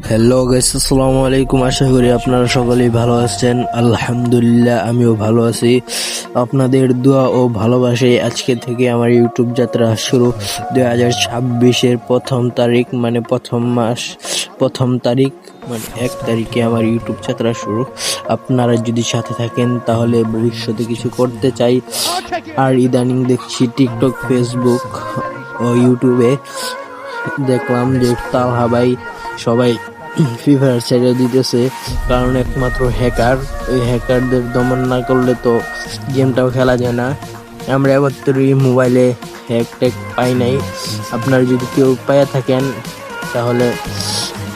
Hello guys, আসসালামু আলাইকুম। আশা করি আপনারা সকলেই ভালো আছেন। আলহামদুলিল্লাহ, আমিও ভালো আছি। আপনাদের দোয়া ও ভালোবাসায় আজকে থেকে আমার ইউটিউব যাত্রা শুরু। 2026-এর প্রথম তারিখ মানে প্রথম মাস, প্রথম তারিখ মানে 1 তারিখে আমার ইউটিউব যাত্রা শুরু। আপনারা যদি সাথে থাকেন তাহলে ভবিষ্যতে কিছু করতে চাই। আর ইদানিং দেখছি টিকটক, ফেসবুক ও ইউটিউবে দেখলাম যে তালহা ভাই সবাই ফ্রি ফায়ার ছেড়ে দিতেছে, কারণ একমাত্র হ্যাকার। ওই হ্যাকারদের দমন না করলে তো গেমটাও খেলা যায় না। আমরা এবার মোবাইলে হ্যাক ট্যাক পাই নাই। আপনারা যদি কেউ পাইয়া থাকেন তাহলে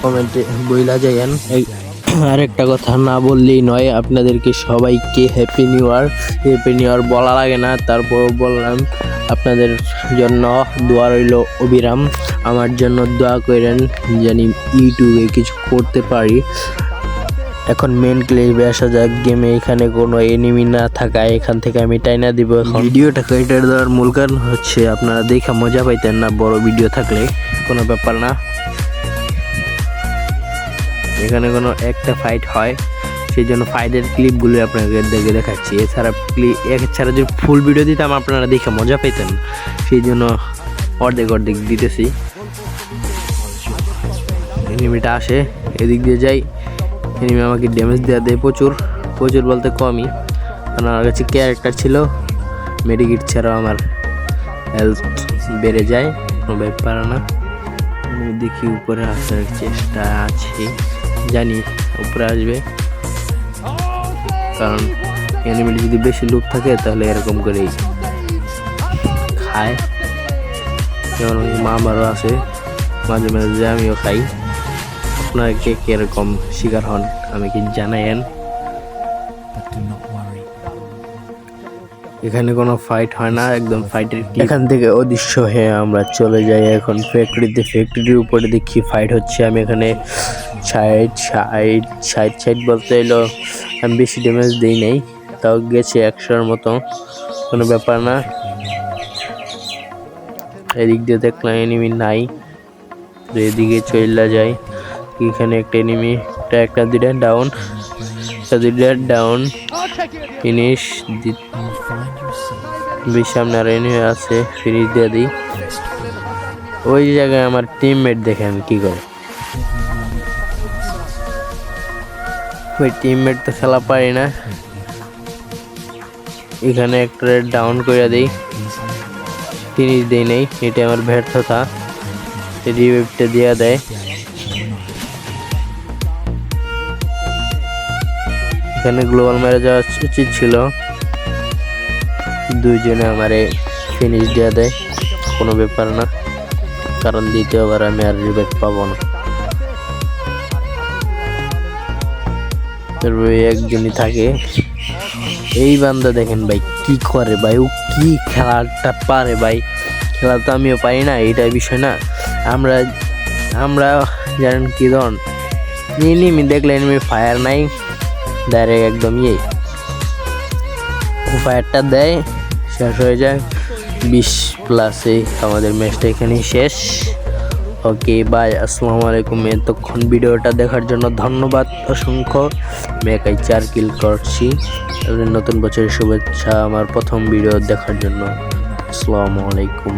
কমেন্টে বইলা যাইয়েন। আরেকটা কথা না বললেই নয়, আপনাদেরকে সবাইকে happy new year. Happy new year বলা লাগে না, তারপর বললাম। আপনাদের জন্য দোয়া রইল অবিরাম। আমার জন্য দোয়া করেন জানি ইউটিউবে কিছু করতে পারি। এখন মেন ক্লিপে আসা যাক। গেমে এখানে কোনো এনিমি না থাকায় এখান থেকে আমি টাইনা দিব। এখন ভিডিওটা কেটে দেওয়ার মূল কারণ হচ্ছে আপনারা দেখে মজা পাইতেন না। বড় ভিডিও থাকলে কোনো ব্যাপার না। এখানে কোনো একটা ফাইট হয়, সেই জন্য ফাইটের ক্লিপগুলো আপনাকে দেখাচ্ছি। এছাড়া যদি ফুল ভিডিও দিতাম আপনারা দেখে মজা পেতেন, সেই জন্য অর্ধেক দিতেছি। এনিমিটা আসে, এদিক দিয়ে যাই। এনিমি আমাকে ড্যামেজ দেয় প্রচুর বলতে কমই, কারণ আমার কাছে ক্যারেক্টার ছিল। মেডিকিট ছাড়াও আমার হেলথ বেড়ে যায়, কোনো ব্যাপার না। দেখি উপরে আসার চেষ্টা আছে, জানি উপরে আসবে, কারণ এনিমির যদি বেশি লোক থাকে তাহলে এরকম করেই খায়। যেমন মা আমারও আছে, মাঝে মাঝে আমিও খাই। আপনারা কে কিরকম শিকার হন আমাকে জানায়েন। এখানে কোনো ফাইট হয় না, একদম ফাইটের এখান থেকে অদৃশ্য হয়ে আমরা চলে যাই এখন ফ্যাক্টরিতে। ফ্যাক্টরির উপরে দেখি ফাইট হচ্ছে। আমি এখানে সাইড বলতে এলো, আমি বেশি ড্যামেজ দিই নাই, তাও গেছে 100-এর মতো, কোনো ব্যাপার না। এদিক দিয়ে দেখলাম এনিমি নাই, এদিকে চলে যায়। এখানে একটা এনিমি, একটা দুইটা ডাউন ফিনিশ। সামনে আর এনিমি আছে, ফিনিশ দিয়ে দিই। ওই জায়গায় আমার টিমমেট দেখেন কি করে। ওই টিমমেট তো খেলা পারি না। এখানে একটা ডাউন করে দিই, ফিনিশ দেই নাই, এটা আমার ব্যর্থতা। রিভাইভটা দিয়ে দেয়। এখানে গ্লোবাল মেরে যাওয়া উচিত ছিল, দুইজনে আমারে ফিনিশ দিয়ে দেয়, কোনো ব্যাপার না, কারণ দ্বিতীয়বার আমি আর রিভাইভ পাবো না। একজনই থাকে। এই বান্দা দেখেন ভাই কি করে, ভাই ও কি খেলাটা পারে ভাই। খেলা তো আমিও পারি না, এইটাই বিষয় না। আমরা জানেন কি ধরন এনিমি দেখলে, এনিমি ফায়ার নাই, ডাইরেক্ট একদম ফায়ারটা দেয়, শেষ হয়ে যায়। 20+-এ আমাদের ম্যাচটা এখানেই শেষ। ওকে বাই, আসসালামু আলাইকুম। এতক্ষণ ভিডিওটা দেখার জন্য ধন্যবাদ অসংখ্য। মেকাই 4 কিল করছি। নতুন বছরের শুভেচ্ছা আমার প্রথম ভিডিও দেখার জন্য। আসসালামু আলাইকুম।